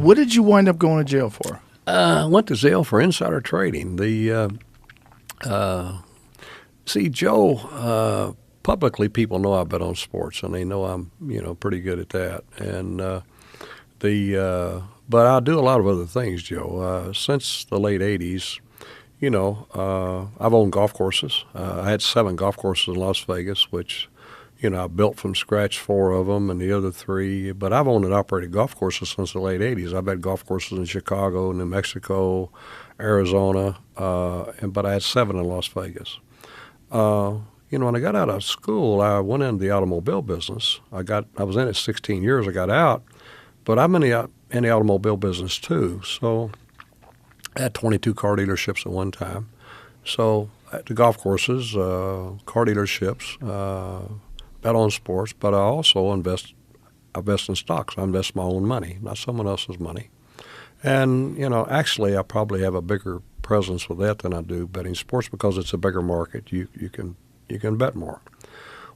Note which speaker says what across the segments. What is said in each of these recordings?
Speaker 1: What did you wind up going to jail for?
Speaker 2: I went to jail for insider trading. See, Joe, publicly people know I bet on sports, and they know I'm, pretty good at that. And but I do a lot of other things, Joe. Since the late '80s, I've owned golf courses. I had 7 golf courses in Las Vegas, which, I built from scratch 4 of them, and the other 3. But I've owned and operated golf courses since the late '80s. I've had golf courses in Chicago, New Mexico, Arizona, but I had 7 in Las Vegas. When I got out of school, I went into the automobile business. I was in it 16 years. I got out, but I'm in the automobile business too. So I had 22 car dealerships at one time. So at the golf courses, car dealerships, bet on sports, but I also invest in stocks. I invest my own money, not someone else's money. And, actually I probably have a bigger presence with that than I do betting sports because it's a bigger market. You can bet more.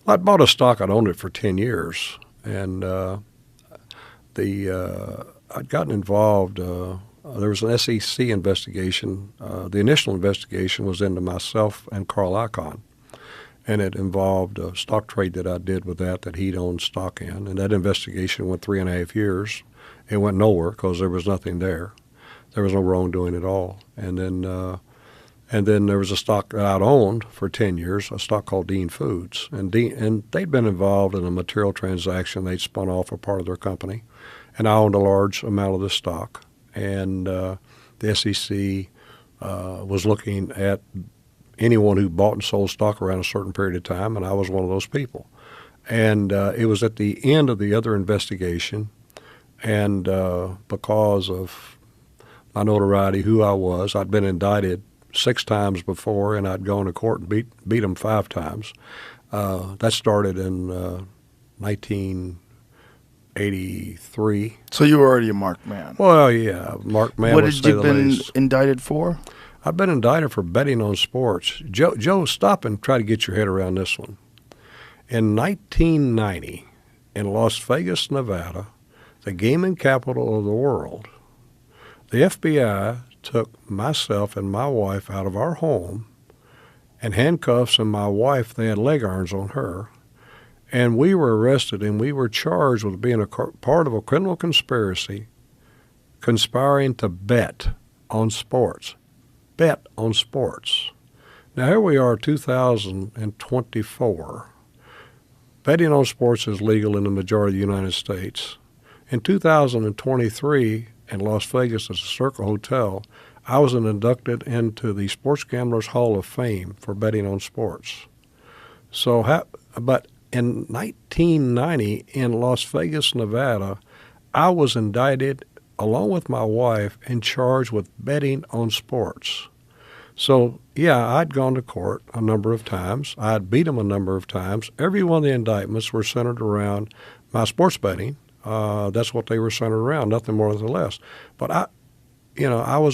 Speaker 2: Well, I bought a stock. I'd owned it for 10 years, and I'd gotten involved. There was an SEC investigation. The initial investigation was into myself and Carl Icahn, and it involved a stock trade that I did with that he'd owned stock in. And that investigation went 3.5 years. It went nowhere because there was nothing there. There was no wrongdoing at all. And then there was a stock that I'd owned for 10 years, a stock called Dean Foods. And they'd been involved in a material transaction. They'd spun off a part of their company. And I owned a large amount of the stock. And the SEC was looking at anyone who bought and sold stock around a certain period of time, and I was one of those people. And it was at the end of the other investigation, and because of my notoriety, who I was, I'd been indicted 6 times before, and I'd gone to court and beat them 5 times. That started in 1983.
Speaker 1: So you were already a marked man.
Speaker 2: Well, yeah, marked man.
Speaker 1: What
Speaker 2: would
Speaker 1: had
Speaker 2: say
Speaker 1: you
Speaker 2: the
Speaker 1: been
Speaker 2: least.
Speaker 1: indicted for?
Speaker 2: I've been indicted for betting on sports. Joe, stop and try to get your head around this one. In 1990, in Las Vegas, Nevada, the gaming capital of the world, the FBI took myself and my wife out of our home and handcuffs, and my wife, they had leg irons on her, and we were arrested, and we were charged with being a part of a criminal conspiracy, conspiring to bet on sports. Bet on sports. Now, here we are, 2024. Betting on sports is legal in the majority of the United States. In 2023, in Las Vegas at the Circle Hotel, I was inducted into the Sports Gamblers Hall of Fame for betting on sports. But in 1990, in Las Vegas, Nevada, I was indicted along with my wife and charged with betting on sports. So, yeah, I'd gone to court a number of times. I'd beat them a number of times. Every one of the indictments were centered around my sports betting. That's what they were centered around, nothing more, nothing less. But I was